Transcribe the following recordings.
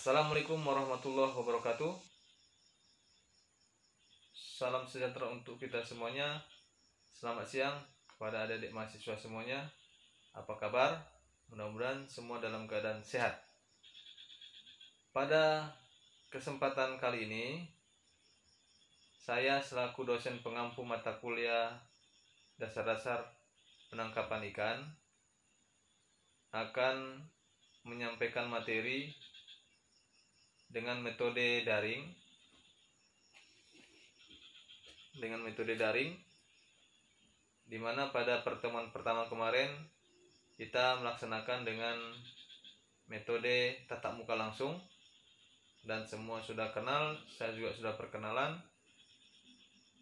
Assalamualaikum warahmatullahi wabarakatuh. Salam sejahtera untuk kita semuanya. Selamat siang kepada adik-adik mahasiswa semuanya. Apa kabar? Mudah-mudahan semua dalam keadaan sehat. Pada kesempatan kali ini, saya selaku dosen pengampu mata kuliah dasar-dasar penangkapan ikan akan menyampaikan materi dengan metode daring, di mana pada pertemuan pertama kemarin kita melaksanakan dengan metode tatap muka langsung, dan semua sudah kenal, saya juga sudah perkenalan.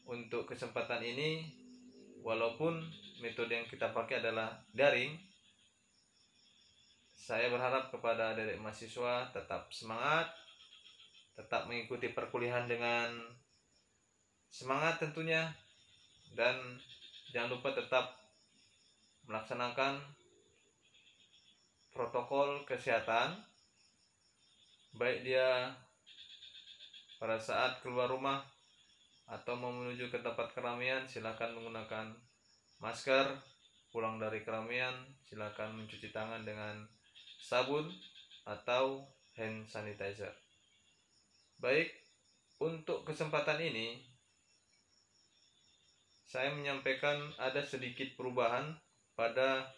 Untuk kesempatan ini, walaupun metode yang kita pakai adalah daring, saya berharap kepada adik-adik mahasiswa tetap semangat, tetap mengikuti perkuliahan dengan semangat tentunya, dan jangan lupa tetap melaksanakan protokol kesehatan, baik dia pada saat keluar rumah atau mau menuju ke tempat keramaian, silakan menggunakan masker. Pulang dari keramaian, silakan mencuci tangan dengan sabun atau hand sanitizer. Baik, untuk kesempatan ini saya menyampaikan ada sedikit perubahan pada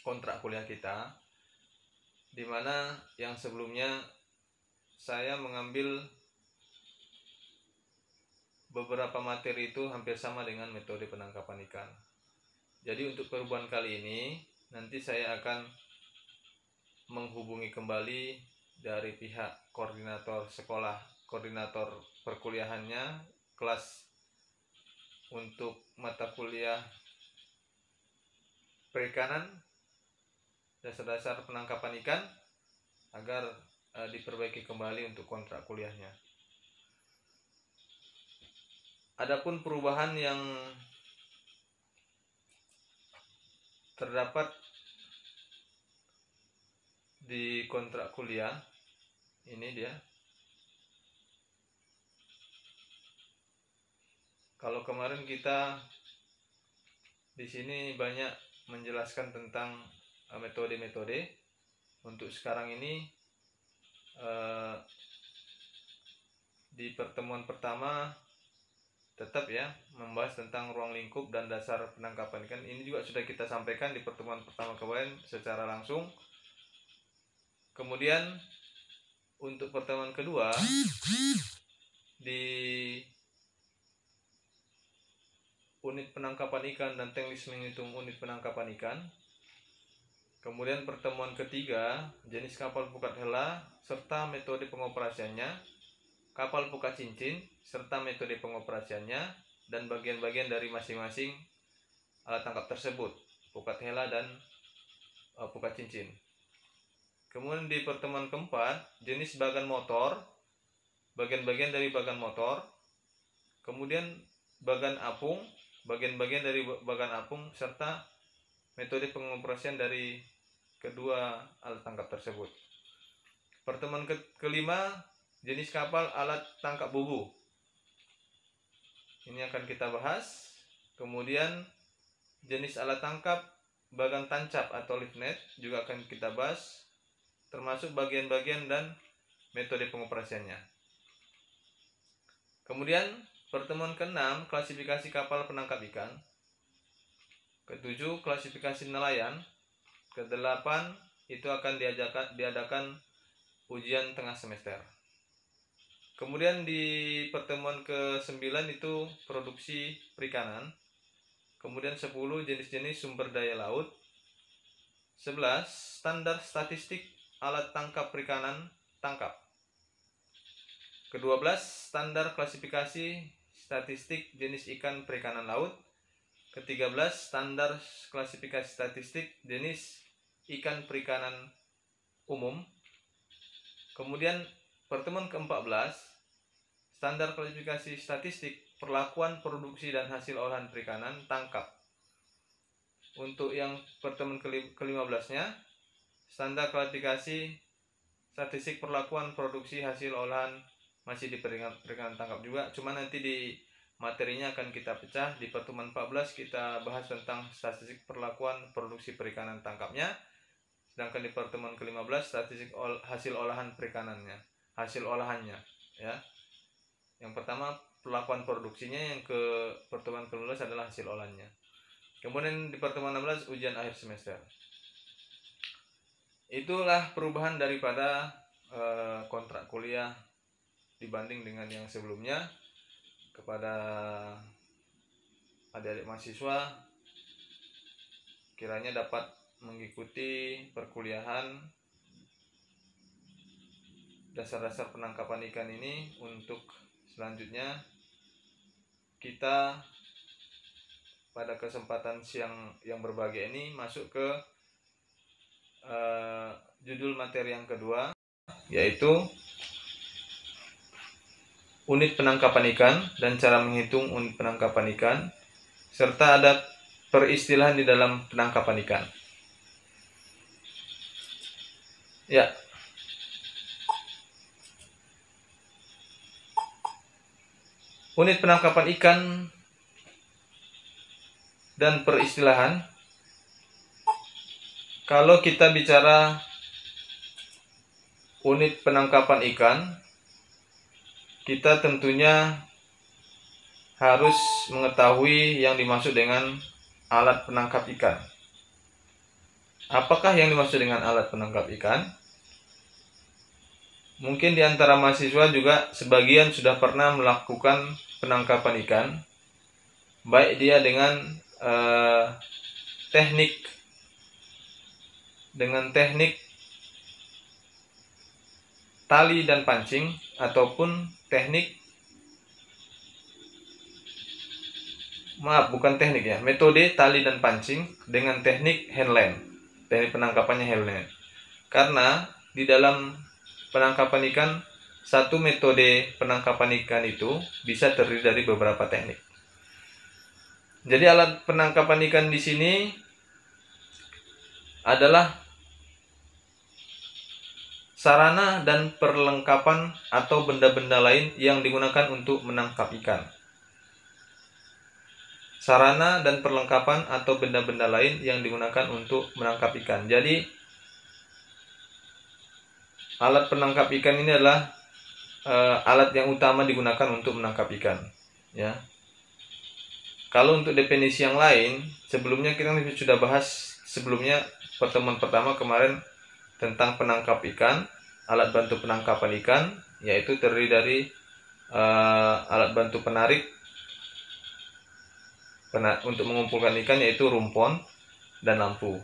kontrak kuliah kita, di mana yang sebelumnya saya mengambil beberapa materi itu hampir sama dengan metode penangkapan ikan. Jadi untuk perubahan kali ini, nanti saya akan menghubungi kembali dari pihak koordinator sekolah, koordinator perkuliahannya, kelas untuk mata kuliah perikanan, dasar-dasar penangkapan ikan, agar diperbaiki kembali untuk kontrak kuliahnya. Adapun perubahan yang terdapat di kontrak kuliah ini dia. Kalau kemarin kita di sini banyak menjelaskan tentang metode-metode, untuk sekarang ini di pertemuan pertama tetap ya membahas tentang ruang lingkup dan dasar penangkapan ikan. Ini juga sudah kita sampaikan di pertemuan pertama kemarin secara langsung. Kemudian untuk pertemuan kedua di unit penangkapan ikan dan teknis menghitung unit penangkapan ikan. Kemudian pertemuan ketiga, jenis kapal pukat hela serta metode pengoperasiannya, kapal pukat cincin serta metode pengoperasiannya, dan bagian-bagian dari masing-masing alat tangkap tersebut, pukat hela dan pukat cincin. Kemudian di pertemuan keempat, jenis bagan motor, bagian-bagian dari bagan motor, kemudian bagan apung, bagian-bagian dari bagan apung, serta metode pengoperasian dari kedua alat tangkap tersebut. Pertemuan kelima, jenis kapal alat tangkap bubu. Ini akan kita bahas. Kemudian jenis alat tangkap bagan tancap atau lift net juga akan kita bahas, termasuk bagian-bagian dan metode pengoperasiannya. Kemudian pertemuan ke-6, klasifikasi kapal penangkap ikan. Ke-7, klasifikasi nelayan. Ke-8, itu akan diadakan ujian tengah semester. Kemudian di pertemuan ke-9 itu produksi perikanan. Kemudian 10, jenis-jenis sumber daya laut. 11, standar statistik alat tangkap perikanan tangkap. Ke-12, standar klasifikasi statistik jenis ikan perikanan laut. Ke-13, standar klasifikasi statistik jenis ikan perikanan umum. Kemudian pertemuan ke-14, standar klasifikasi statistik perlakuan produksi dan hasil olahan perikanan tangkap. Untuk yang pertemuan ke-15-nya, standar klasifikasi statistik perlakuan produksi hasil olahan masih di perikanan tangkap juga, cuma nanti di materinya akan kita pecah. Di pertemuan 14 kita bahas tentang statistik perlakuan produksi perikanan tangkapnya, sedangkan di pertemuan ke-15 statistik hasil olahan perikanannya, hasil olahannya ya. Yang pertama perlakuan produksinya, yang ke pertemuan ke-15 adalah hasil olahannya. Kemudian di pertemuan 16 ujian akhir semester. Itulah perubahan daripada kontrak kuliah dibanding dengan yang sebelumnya. Kepada adik-adik mahasiswa, kiranya dapat mengikuti perkuliahan dasar-dasar penangkapan ikan ini. Untuk selanjutnya kita pada kesempatan siang yang berbahagia ini masuk ke judul materi yang kedua, yaitu unit penangkapan ikan dan cara menghitung unit penangkapan ikan, serta ada peristilahan di dalam penangkapan ikan. Ya. Unit penangkapan ikan dan peristilahan. Kalau kita bicara unit penangkapan ikan, kita tentunya harus mengetahui yang dimaksud dengan alat penangkap ikan. Apakah yang dimaksud dengan alat penangkap ikan? Mungkin di antara mahasiswa juga sebagian sudah pernah melakukan penangkapan ikan, baik dia dengan teknik tali dan pancing, ataupun metode tali dan pancing dengan teknik handline, teknik penangkapannya handline. Karena di dalam penangkapan ikan, satu metode penangkapan ikan itu bisa terdiri dari beberapa teknik. Jadi alat penangkapan ikan di sini adalah sarana dan perlengkapan atau benda-benda lain yang digunakan untuk menangkap ikan. Sarana dan perlengkapan atau benda-benda lain yang digunakan untuk menangkap ikan. Jadi alat penangkap ikan ini adalah alat yang utama digunakan untuk menangkap ikan, ya. Kalau untuk definisi yang lain, sebelumnya kita sudah bahas sebelumnya, pertemuan pertama kemarin, tentang penangkap ikan, alat bantu penangkapan ikan, yaitu terdiri dari alat bantu penarik untuk mengumpulkan ikan, yaitu rumpon dan lampu,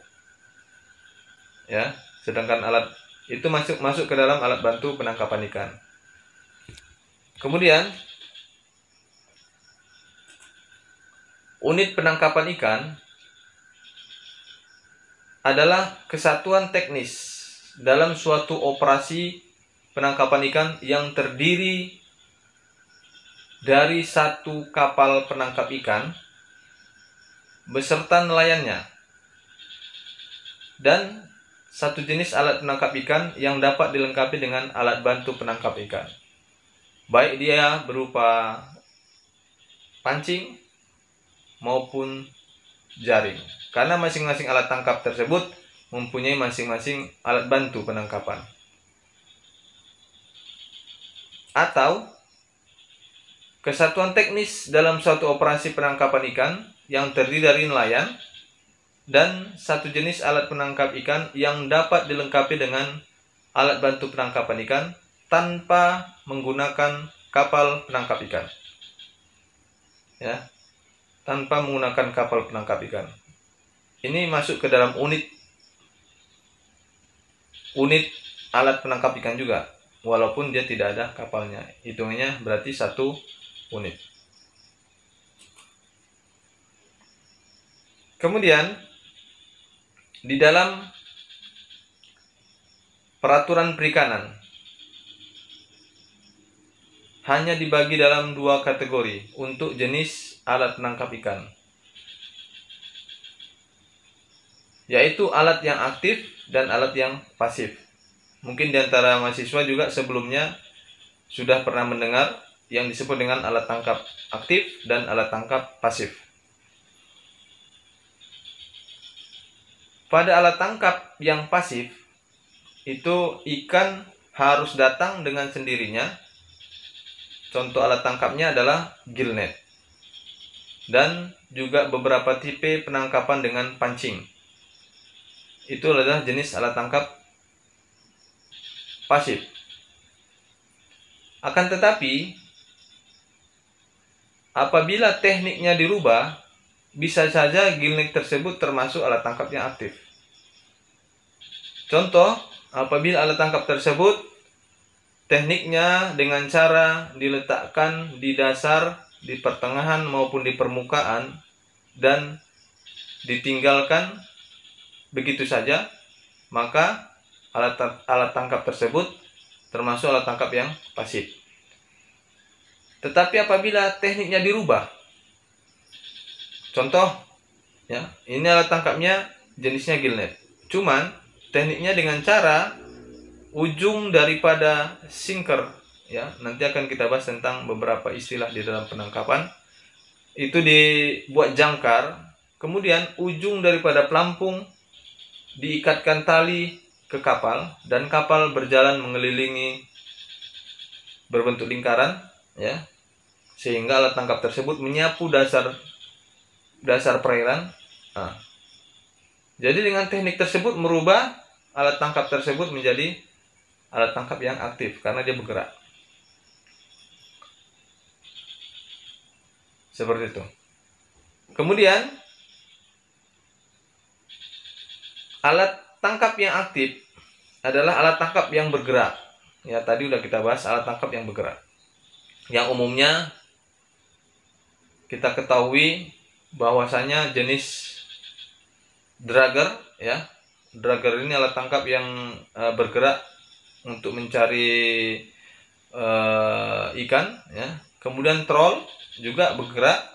ya. Sedangkan alat itu masuk ke dalam alat bantu penangkapan ikan. Kemudian unit penangkapan ikan adalah kesatuan teknis dalam suatu operasi penangkapan ikan yang terdiri dari satu kapal penangkap ikan beserta nelayannya dan satu jenis alat penangkap ikan yang dapat dilengkapi dengan alat bantu penangkap ikan, baik dia berupa pancing maupun jaring, karena masing-masing alat tangkap tersebut mempunyai masing-masing alat bantu penangkapan. Atau kesatuan teknis dalam suatu operasi penangkapan ikan yang terdiri dari nelayan dan satu jenis alat penangkap ikan yang dapat dilengkapi dengan alat bantu penangkapan ikan tanpa menggunakan kapal penangkap ikan, ya, tanpa menggunakan kapal penangkap ikan. Ini masuk ke dalam unit alat penangkap ikan juga, walaupun dia tidak ada kapalnya, hitungannya berarti satu unit. Kemudian di dalam peraturan perikanan hanya dibagi dalam dua kategori untuk jenis alat penangkap ikan, yaitu alat yang aktif dan alat yang pasif. Mungkin di antara mahasiswa juga sebelumnya sudah pernah mendengar yang disebut dengan alat tangkap aktif dan alat tangkap pasif. Pada alat tangkap yang pasif, itu ikan harus datang dengan sendirinya. Contoh alat tangkapnya adalah gill net. Dan juga beberapa tipe penangkapan dengan pancing. Itu adalah jenis alat tangkap pasif. Akan tetapi, apabila tekniknya dirubah, bisa saja gill net tersebut termasuk alat tangkap yang aktif. Contoh, apabila alat tangkap tersebut tekniknya dengan cara diletakkan di dasar, di pertengahan maupun di permukaan, dan ditinggalkan begitu saja, maka alat tangkap tersebut termasuk alat tangkap yang pasif. Tetapi apabila tekniknya dirubah, contoh, ya, ini alat tangkapnya jenisnya gill net. Cuman tekniknya dengan cara ujung daripada sinker, ya, nanti akan kita bahas tentang beberapa istilah di dalam penangkapan. Itu dibuat jangkar, kemudian ujung daripada pelampung diikatkan tali ke kapal dan kapal berjalan mengelilingi berbentuk lingkaran, ya, sehingga alat tangkap tersebut menyapu dasar perairan. Nah, jadi dengan teknik tersebut merubah alat tangkap tersebut menjadi alat tangkap yang aktif karena dia bergerak. Seperti itu. Kemudian alat tangkap yang aktif adalah alat tangkap yang bergerak. Ya, tadi udah kita bahas alat tangkap yang bergerak. Yang umumnya kita ketahui bahwasanya jenis dragger, ya. Dragger ini alat tangkap yang bergerak untuk mencari ikan, ya. Kemudian troll juga bergerak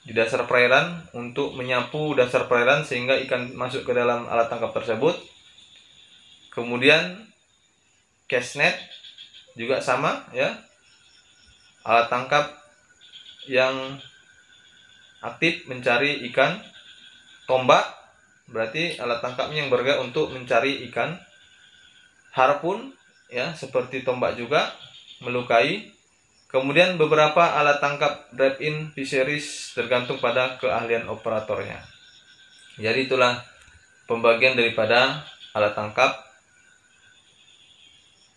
di dasar perairan untuk menyapu dasar perairan sehingga ikan masuk ke dalam alat tangkap tersebut. Kemudian cast net juga sama, ya, alat tangkap yang aktif mencari ikan. Tombak berarti alat tangkapnya yang bergerak untuk mencari ikan. Harpun, ya, seperti tombak juga melukai. Kemudian beberapa alat tangkap drive-in fisheries tergantung pada keahlian operatornya. Jadi itulah pembagian daripada alat tangkap,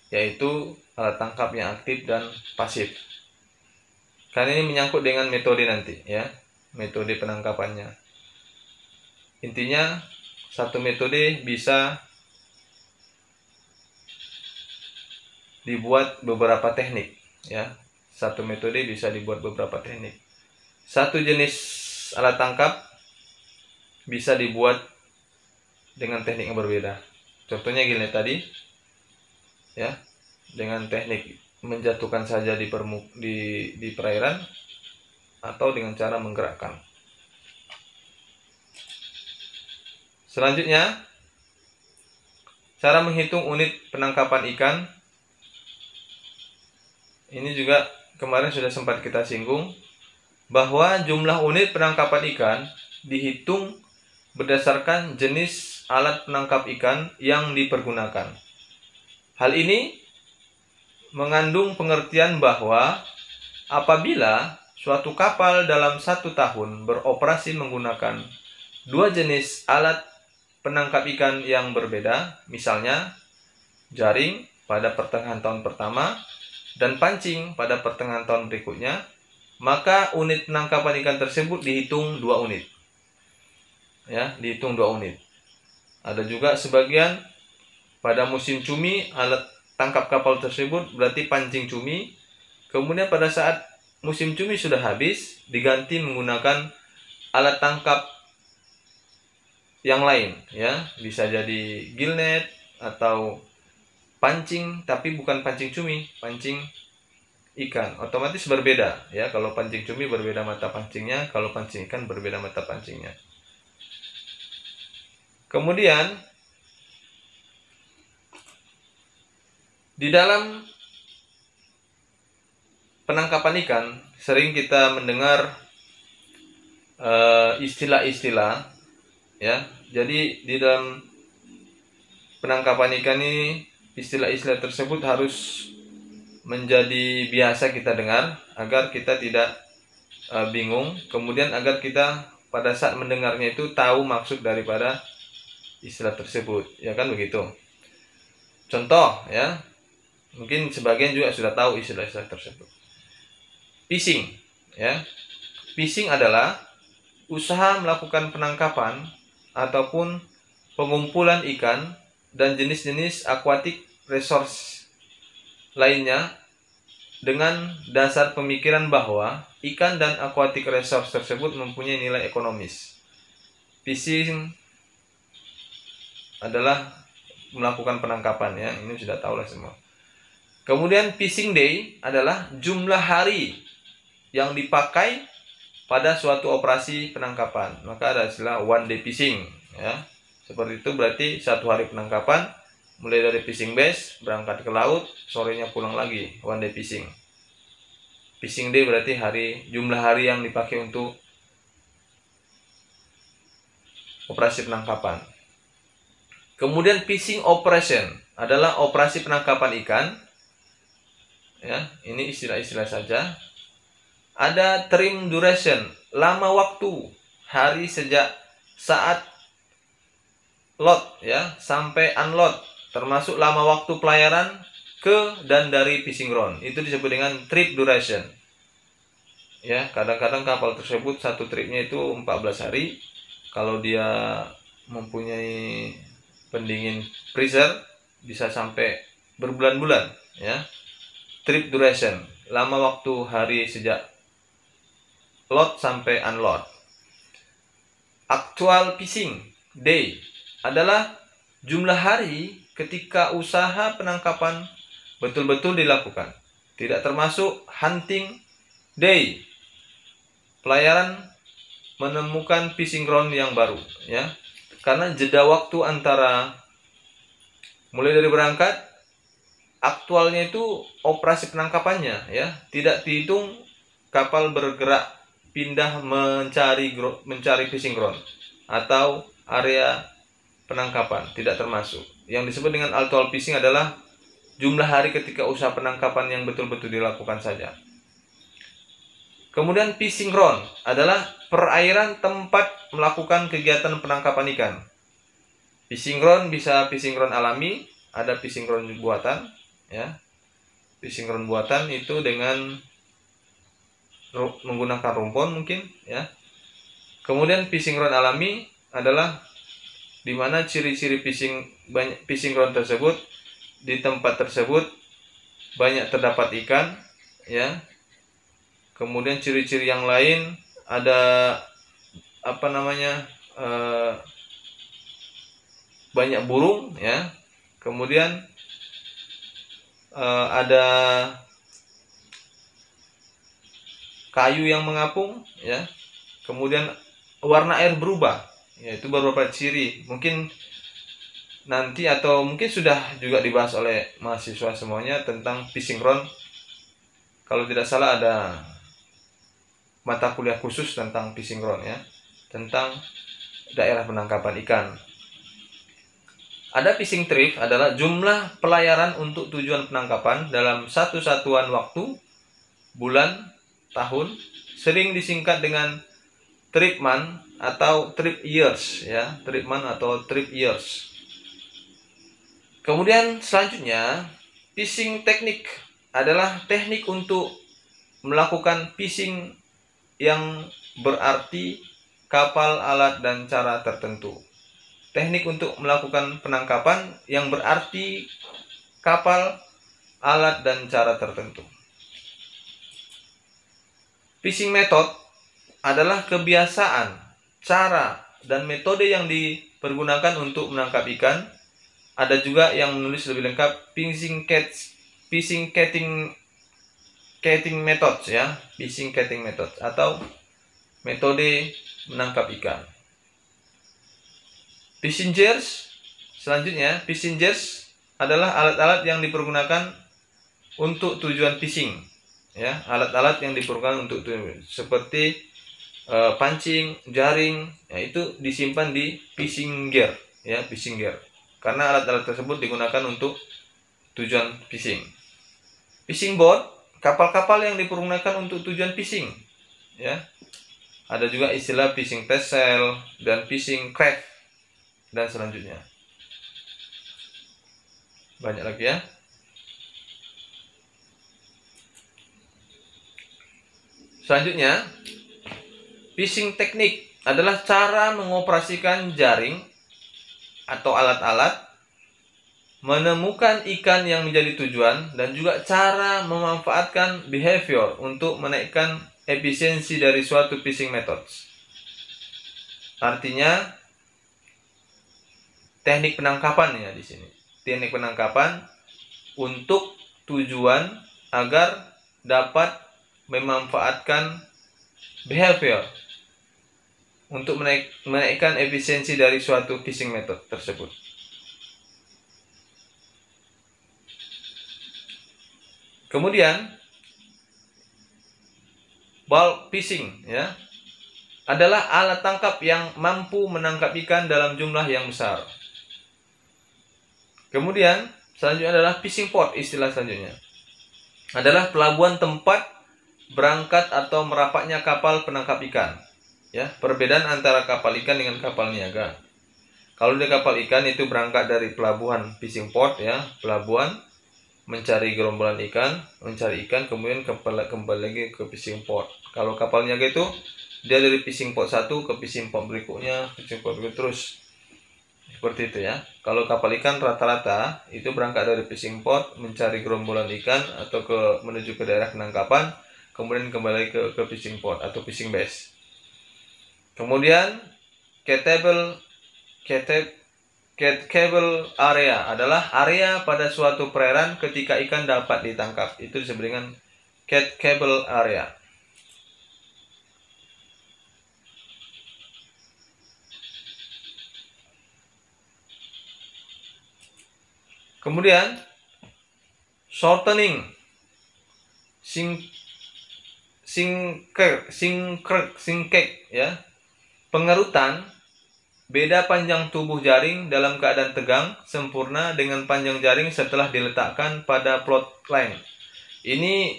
yaitu alat tangkap yang aktif dan pasif. Karena ini menyangkut dengan metode nanti, ya, metode penangkapannya. Intinya satu metode bisa dibuat beberapa teknik, ya. Satu metode bisa dibuat beberapa teknik. Satu jenis alat tangkap bisa dibuat dengan teknik yang berbeda. Contohnya gill net tadi, ya, dengan teknik menjatuhkan saja di perairan atau dengan cara menggerakkan. Selanjutnya, cara menghitung unit penangkapan ikan. Ini juga kemarin sudah sempat kita singgung, bahwa jumlah unit penangkapan ikan dihitung berdasarkan jenis alat penangkap ikan yang dipergunakan. Hal ini mengandung pengertian bahwa apabila suatu kapal dalam 1 tahun beroperasi menggunakan 2 jenis alat penangkap ikan yang berbeda, misalnya jaring pada pertengahan tahun pertama dan pancing pada pertengahan tahun berikutnya, maka unit penangkapan ikan tersebut dihitung 2 unit. Ya, dihitung 2 unit. Ada juga sebagian pada musim cumi alat tangkap kapal tersebut berarti pancing cumi. Kemudian pada saat musim cumi sudah habis, diganti menggunakan alat tangkap yang lain, ya, bisa jadi gill net atau pancing, tapi bukan pancing cumi, pancing ikan. Otomatis berbeda, ya. Kalau pancing cumi berbeda mata pancingnya, kalau pancing ikan berbeda mata pancingnya. Kemudian Di dalam penangkapan ikan sering kita mendengar istilah-istilah, ya. Jadi di dalam penangkapan ikan ini istilah-istilah tersebut harus menjadi biasa kita dengar agar kita tidak bingung, kemudian agar kita pada saat mendengarnya itu tahu maksud daripada istilah tersebut, ya kan begitu. Contoh, ya, mungkin sebagian juga sudah tahu istilah-istilah tersebut. Fishing, ya. Fishing adalah usaha melakukan penangkapan ataupun pengumpulan ikan dan jenis-jenis aquatic resource lainnya dengan dasar pemikiran bahwa ikan dan aquatic resource tersebut mempunyai nilai ekonomis. Fishing adalah melakukan penangkapan, ya, ini sudah tahu lah semua. Kemudian fishing day adalah jumlah hari yang dipakai pada suatu operasi penangkapan. Maka ada istilah one day fishing, ya. Seperti itu, berarti satu hari penangkapan, mulai dari fishing base, berangkat ke laut, sorenya pulang lagi, one day fishing. Fishing day berarti jumlah hari yang dipakai untuk operasi penangkapan. Kemudian fishing operation adalah operasi penangkapan ikan. Ya, ini istilah-istilah saja. Ada trim duration, lama waktu, hari sejak saat load, ya, sampai unload, termasuk lama waktu pelayaran ke dan dari fishing ground. Itu disebut dengan trip duration. Ya, kadang-kadang kapal tersebut satu tripnya itu 14 hari. Kalau dia mempunyai pendingin freezer bisa sampai berbulan-bulan, ya. Trip duration, lama waktu hari sejak load sampai unload. Actual fishing day adalah jumlah hari ketika usaha penangkapan betul-betul dilakukan, tidak termasuk hunting day, pelayaran menemukan fishing ground yang baru, ya. Karena jeda waktu antara mulai dari berangkat, aktualnya itu operasi penangkapannya, ya, tidak dihitung kapal bergerak pindah mencari fishing ground atau area penangkapan, tidak termasuk. Yang disebut dengan actual fishing adalah jumlah hari ketika usaha penangkapan yang betul-betul dilakukan saja. Kemudian fishing ground adalah perairan tempat melakukan kegiatan penangkapan ikan. Fishing ground bisa fishing ground alami, ada fishing ground buatan, ya. Fishing ground buatan itu dengan menggunakan rumpon mungkin, ya. Kemudian fishing ground alami adalah di mana ciri-ciri fishing ground tersebut, di tempat tersebut banyak terdapat ikan, ya. Kemudian ciri-ciri yang lain ada banyak burung, ya. Kemudian ada kayu yang mengapung, ya. Kemudian warna air berubah, yaitu beberapa ciri. Mungkin nanti atau mungkin sudah juga dibahas oleh mahasiswa semuanya tentang fishing ground. Kalau tidak salah ada mata kuliah khusus tentang fishing ground, ya, tentang daerah penangkapan ikan. Ada fishing trip adalah jumlah pelayaran untuk tujuan penangkapan dalam satu satuan waktu, bulan, tahun, sering disingkat dengan trip month atau trip years, ya, trip month atau trip years. Kemudian selanjutnya, fishing teknik adalah teknik untuk melakukan fishing yang berarti kapal, alat, dan cara tertentu. Teknik untuk melakukan penangkapan yang berarti kapal, alat, dan cara tertentu. Fishing method adalah kebiasaan, cara, dan metode yang dipergunakan untuk menangkap ikan. Ada juga yang menulis lebih lengkap fishing casting methods, ya, fishing casting methods atau metode menangkap ikan. Fishing gears, selanjutnya fishing gears adalah alat-alat yang dipergunakan untuk tujuan fishing, ya, alat-alat yang dipergunakan untuk tujuan seperti pancing, jaring, ya, itu disimpan di fishing gear, ya, fishing gear. Karena alat-alat tersebut digunakan untuk tujuan fishing. Fishing boat, kapal-kapal yang dipergunakan untuk tujuan fishing, ya. Ada juga istilah fishing vessel dan fishing craft dan selanjutnya. Banyak lagi ya. Selanjutnya, fishing teknik adalah cara mengoperasikan jaring atau alat-alat, menemukan ikan yang menjadi tujuan, dan juga cara memanfaatkan behavior untuk menaikkan efisiensi dari suatu fishing methods. Artinya, teknik penangkapan ya di sini. Teknik penangkapan untuk tujuan agar dapat memanfaatkan behavior untuk menaikkan efisiensi dari suatu fishing method tersebut. Kemudian bulk fishing, ya, adalah alat tangkap yang mampu menangkap ikan dalam jumlah yang besar. Kemudian selanjutnya adalah fishing port. Istilah selanjutnya adalah pelabuhan tempat berangkat atau merapatnya kapal penangkap ikan. Ya, perbedaan antara kapal ikan dengan kapal niaga. Kalau di kapal ikan itu berangkat dari pelabuhan fishing port, ya, pelabuhan, mencari gerombolan ikan, mencari ikan, kemudian kembali lagi ke fishing port. Kalau kapal niaga itu dia dari fishing port 1 ke fishing port berikutnya, fishing port berikutnya, terus seperti itu ya. Kalau kapal ikan rata-rata itu berangkat dari fishing port, mencari gerombolan ikan atau menuju ke daerah penangkapan, kemudian kembali ke fishing port atau fishing base. Kemudian catchable area adalah area pada suatu perairan ketika ikan dapat ditangkap. Itu disebut dengan catchable area. Kemudian shortening, sinkek, ya, pengerutan. Beda panjang tubuh jaring dalam keadaan tegang sempurna dengan panjang jaring setelah diletakkan pada plot line. Ini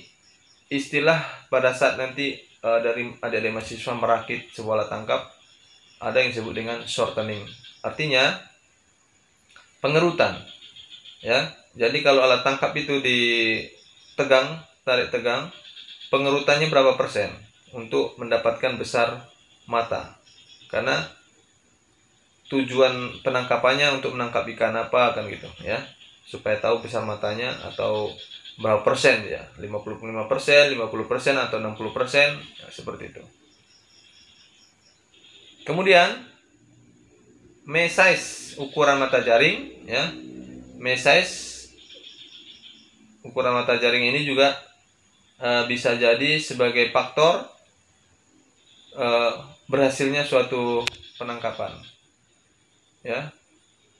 istilah pada saat nanti dari adik-adik mahasiswa merakit sebuah alat tangkap, ada yang disebut dengan shortening. Artinya pengerutan, ya. Jadi kalau alat tangkap itu tarik tegang, pengerutannya berapa persen untuk mendapatkan besar mata. Karena tujuan penangkapannya untuk menangkap ikan apa kan gitu ya, supaya tahu besar matanya atau berapa persen ya, 55%, 50% atau 60%, ya, seperti itu. Kemudian size ukuran mata jaring, ya. Size ukuran mata jaring ini juga bisa jadi sebagai faktor berhasilnya suatu penangkapan. Ya,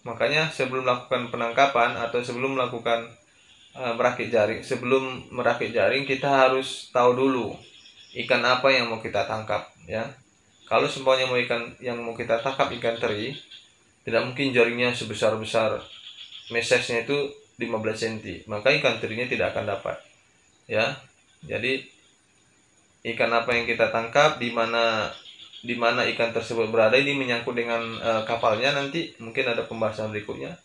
makanya sebelum melakukan penangkapan atau sebelum melakukan sebelum merakit jaring kita harus tahu dulu ikan apa yang mau kita tangkap, ya. Kalau semuanya ikan yang mau kita tangkap ikan teri, tidak mungkin jaringnya sebesar-besar mesesnya itu 15 cm, maka ikan terinya tidak akan dapat, ya. Jadi ikan apa yang kita tangkap, di mana ikan tersebut berada, ini menyangkut dengan kapalnya. Nanti mungkin ada pembahasan berikutnya,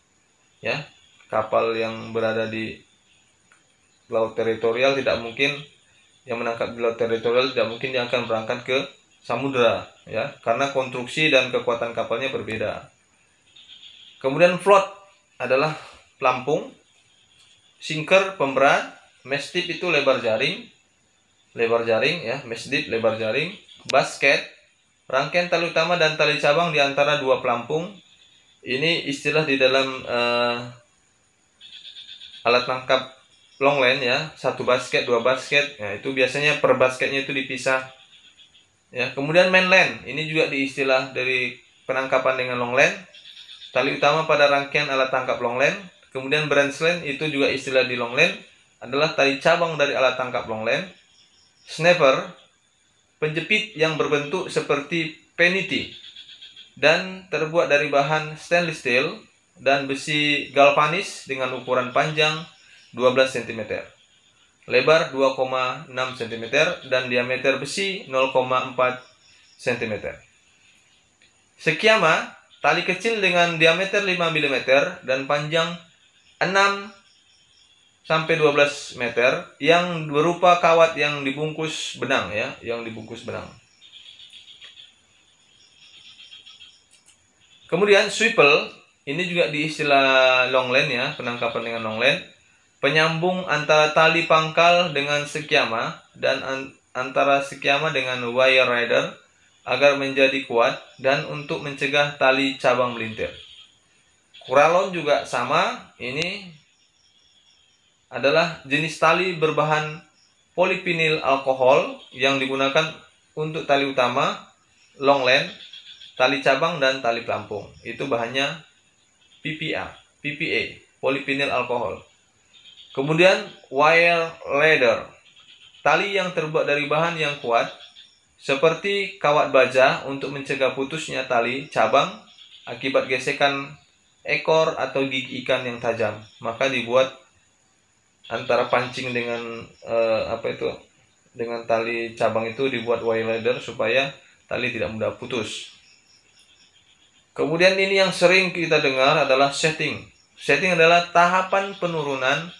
ya. Kapal yang berada di laut teritorial tidak mungkin, yang menangkap di laut teritorial tidak mungkin dia akan berangkat ke samudera, ya, karena konstruksi dan kekuatan kapalnya berbeda. Kemudian float adalah pelampung, sinker pemberat, mesh tip itu lebar jaring, ya, mesh tip lebar jaring, basket, rangkaian tali utama dan tali cabang di antara dua pelampung. Ini istilah di dalam alat tangkap longline, ya. 1 basket, 2 basket. Nah, itu biasanya per basketnya itu dipisah. Ya, kemudian mainline. Ini juga diistilah dari penangkapan dengan longline. Tali utama pada rangkaian alat tangkap longline, Kemudian branch line itu juga istilah di longline adalah tali cabang dari alat tangkap longline. Snapper, penjepit yang berbentuk seperti peniti dan terbuat dari bahan stainless steel dan besi galvanis dengan ukuran panjang 12 cm, lebar 2,6 cm dan diameter besi 0,4 cm. Sekiama, tali kecil dengan diameter 5 mm dan panjang 6 sampai 12 meter yang berupa kawat yang dibungkus benang ya, Kemudian swivel, ini juga di istilah longline ya, penangkapan dengan longline, penyambung antara tali pangkal dengan sekiama dan antara sekiama dengan wire rider agar menjadi kuat dan untuk mencegah tali cabang melintir. Kuralon juga sama, ini adalah jenis tali berbahan polivinil alkohol yang digunakan untuk tali utama, longline, tali cabang, dan tali pelampung. Itu bahannya PPA, polivinil alkohol. Kemudian wire leather, tali yang terbuat dari bahan yang kuat seperti kawat baja untuk mencegah putusnya tali cabang akibat gesekan ekor atau gigi ikan yang tajam. Maka dibuat antara pancing dengan dengan tali cabang itu dibuat wire leather supaya tali tidak mudah putus. Kemudian ini yang sering kita dengar adalah setting. Setting adalah tahapan penurunan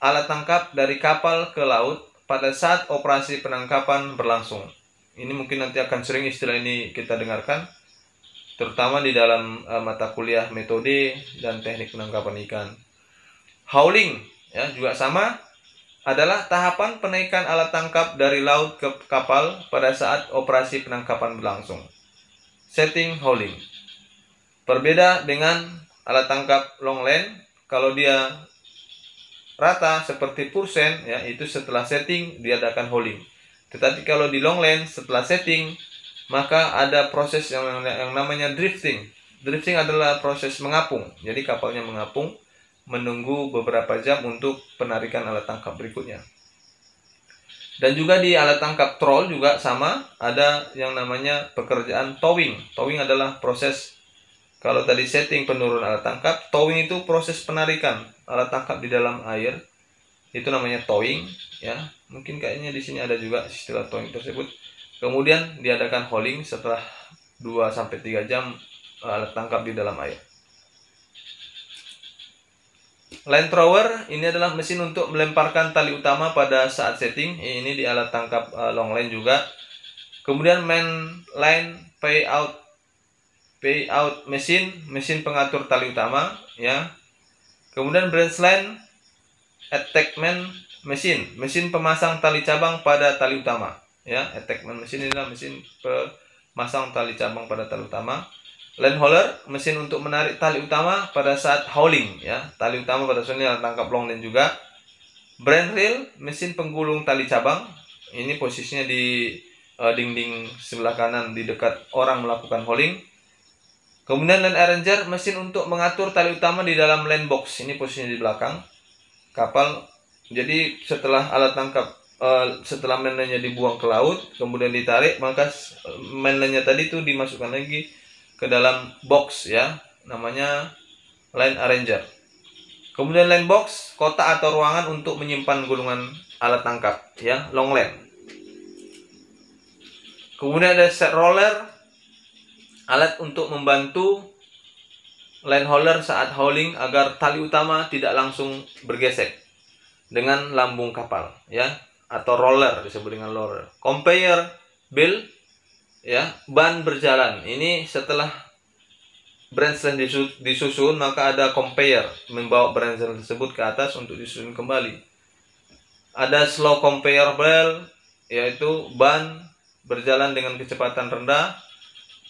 alat tangkap dari kapal ke laut pada saat operasi penangkapan berlangsung. Ini mungkin nanti akan sering istilah ini kita dengarkan, terutama di dalam mata kuliah metode dan teknik penangkapan ikan. Hauling ya juga sama, adalah tahapan penaikan alat tangkap dari laut ke kapal pada saat operasi penangkapan berlangsung. Setting hauling. Berbeda dengan alat tangkap longline, kalau dia rata seperti pursen ya, itu setelah setting diadakan hauling. Tetapi kalau di longline setelah setting maka ada proses yang namanya drifting. Drifting adalah proses mengapung. Jadi kapalnya mengapung menunggu beberapa jam untuk penarikan alat tangkap berikutnya. Dan juga di alat tangkap troll juga sama, ada yang namanya pekerjaan towing. Towing adalah proses, kalau tadi setting penurun alat tangkap, towing itu proses penarikan alat tangkap di dalam air. Itu namanya towing ya. Mungkin kayaknya di sini ada juga istilah towing tersebut. Kemudian diadakan hauling setelah 2 sampai 3 jam alat tangkap di dalam air. Line thrower ini adalah mesin untuk melemparkan tali utama pada saat setting. Ini di alat tangkap longline juga. Kemudian main line payout mesin pengatur tali utama ya. Kemudian branch line attachment mesin pemasang tali cabang pada tali utama ya. Attachment mesin inilah mesin pemasang tali cabang pada tali utama. Line hauler, mesin untuk menarik tali utama pada saat hauling ya. Tali utama pada saat ini alat tangkap longline juga. Brand reel, mesin penggulung tali cabang. Ini posisinya di dinding sebelah kanan di dekat orang melakukan hauling. Kemudian line arranger, mesin untuk mengatur tali utama di dalam line box. Ini posisinya di belakang kapal. Jadi setelah alat tangkap setelah mainnya dibuang ke laut, kemudian ditarik, maka mainnya tadi itu dimasukkan lagi ke dalam box ya, namanya line arranger. Kemudian line box, kotak atau ruangan untuk menyimpan gulungan alat tangkap ya, longline. Kemudian ada set roller, alat untuk membantu line hauler saat hauling agar tali utama tidak langsung bergesek dengan lambung kapal ya, atau roller, disebut dengan roller. Conveyor belt ya, ban berjalan. Ini setelah branch line disusun, maka ada conveyor membawa branch line tersebut ke atas untuk disusun kembali. Ada slow conveyor belt, yaitu ban berjalan dengan kecepatan rendah.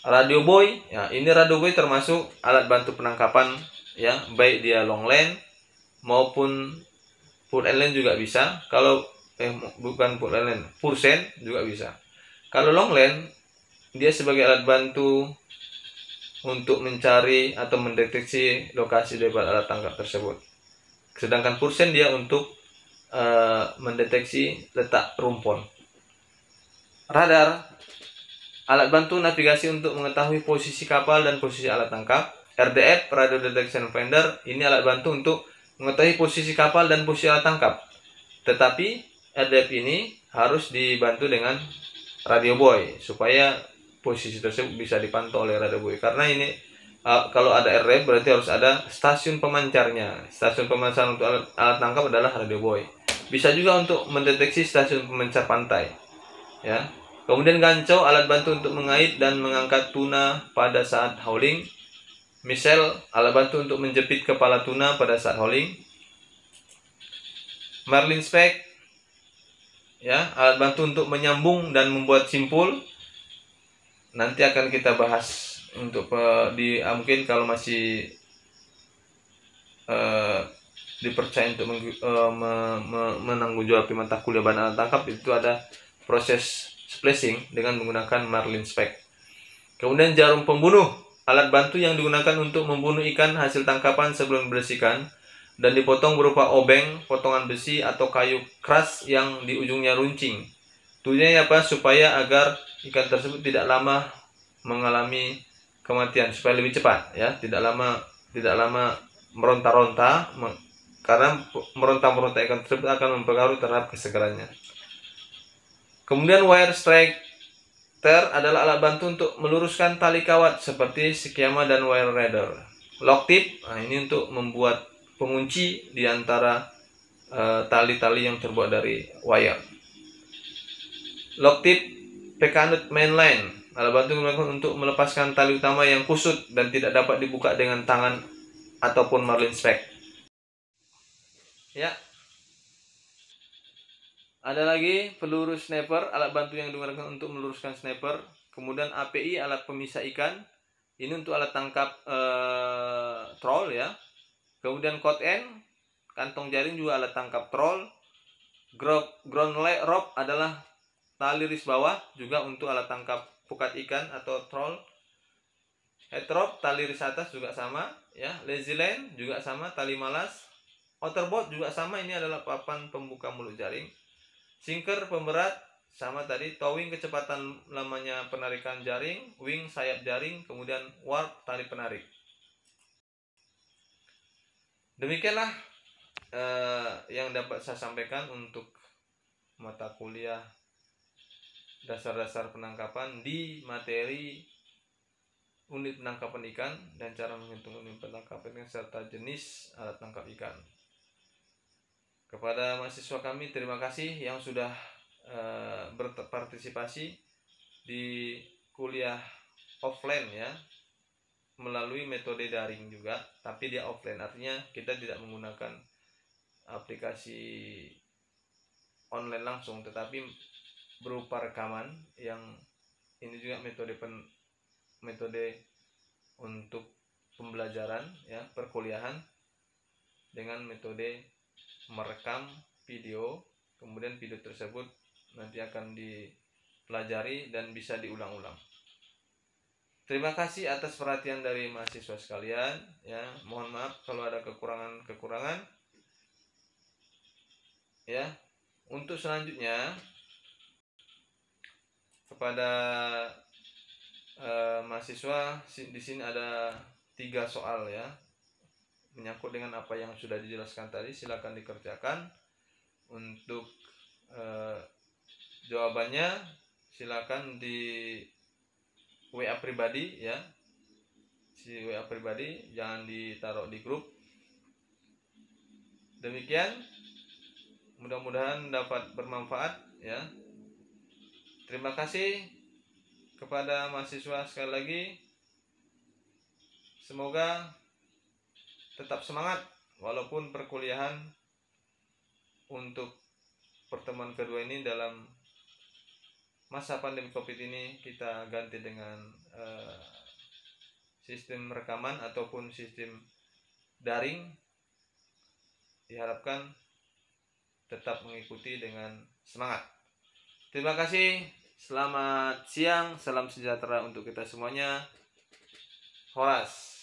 Radio buoy, ya ini radio buoy termasuk alat bantu penangkapan ya, baik dia longline maupun pull and line juga bisa. Kalau bukan pull and line, pursen juga bisa. Kalau longline dia sebagai alat bantu untuk mencari atau mendeteksi lokasi daripada alat tangkap tersebut. sedangkan pursen dia untuk mendeteksi letak rumpon. Radar, alat bantu navigasi untuk mengetahui posisi kapal dan posisi alat tangkap. RDF, Radio Detection Finder, ini alat bantu untuk mengetahui posisi kapal dan posisi alat tangkap. Tetapi RDF ini harus dibantu dengan radio buoy supaya posisi tersebut bisa dipantau oleh radio buoy. Karena ini kalau ada RDF berarti harus ada stasiun pemancarnya. Stasiun pemancar untuk alat tangkap adalah radio buoy. Bisa juga untuk mendeteksi stasiun pemancar pantai. Ya. Kemudian gancau, alat bantu untuk mengait dan mengangkat tuna pada saat hauling. Misel, alat bantu untuk menjepit kepala tuna pada saat hauling. Marlin spec, ya, alat bantu untuk menyambung dan membuat simpul. Nanti akan kita bahas untuk mungkin kalau masih dipercaya untuk menanggung jawab mata kuliah bahan alat tangkap, itu ada proses splicing dengan menggunakan marlin spec. Kemudian jarum pembunuh, alat bantu yang digunakan untuk membunuh ikan hasil tangkapan sebelum dibersihkan dan dipotong berupa obeng, potongan besi atau kayu keras yang di ujungnya runcing. Tujuannya apa? Supaya agar ikan tersebut tidak lama mengalami kematian, supaya lebih cepat, ya, tidak lama meronta-ronta, karena meronta-meronta ikan tersebut akan mempengaruhi terhadap kesegarannya. Kemudian wire striker adalah alat bantu untuk meluruskan tali kawat seperti skiema dan wire radar. Lock tip, ini untuk membuat pengunci di antara tali-tali yang terbuat dari wire. Lock tip pekanut mainline, alat bantu untuk melepaskan tali utama yang kusut dan tidak dapat dibuka dengan tangan ataupun marlin spec. Ya. Ada lagi peluru sniper, alat bantu yang digunakan untuk meluruskan sniper. Kemudian API, alat pemisah ikan. Ini untuk alat tangkap troll, ya. Kemudian code end, kantong jaring juga alat tangkap troll. Ground rope adalah tali ris bawah, juga untuk alat tangkap pukat ikan atau troll. Head rope, tali ris atas juga sama, ya. Lazy line juga sama, tali malas. Outerboard juga sama, ini adalah papan pembuka mulut jaring. Sinker, pemberat, sama tadi. Towing, kecepatan lamanya penarikan jaring. Wing, sayap jaring. Kemudian warp, tali penarik. Demikianlah yang dapat saya sampaikan untuk mata kuliah dasar-dasar penangkapan di materi unit penangkapan ikan dan cara menghitung unit penangkapan ikan serta jenis alat tangkap ikan. Kepada mahasiswa kami, terima kasih yang sudah berpartisipasi di kuliah offline, ya, melalui metode daring juga, tapi dia offline, artinya kita tidak menggunakan aplikasi online langsung, tetapi berupa rekaman. Yang ini juga metode untuk pembelajaran, ya, perkuliahan dengan metode merekam video, kemudian video tersebut nanti akan dipelajari dan bisa diulang-ulang. Terima kasih atas perhatian dari mahasiswa sekalian, ya. Mohon maaf kalau ada kekurangan, ya. Untuk selanjutnya kepada mahasiswa, di sini ada 3 soal, ya, menyangkut dengan apa yang sudah dijelaskan tadi. Silakan dikerjakan. Untuk jawabannya silakan di WA pribadi, ya. Si WA pribadi jangan ditaruh di grup. Demikian, mudah-mudahan dapat bermanfaat, ya. Terima kasih kepada mahasiswa sekali lagi. Semoga tetap semangat walaupun perkuliahan untuk pertemuan kedua ini dalam masa pandemi Covid ini kita ganti dengan sistem rekaman ataupun sistem daring. Diharapkan tetap mengikuti dengan semangat. Terima kasih. Selamat siang. Salam sejahtera untuk kita semuanya. Horas.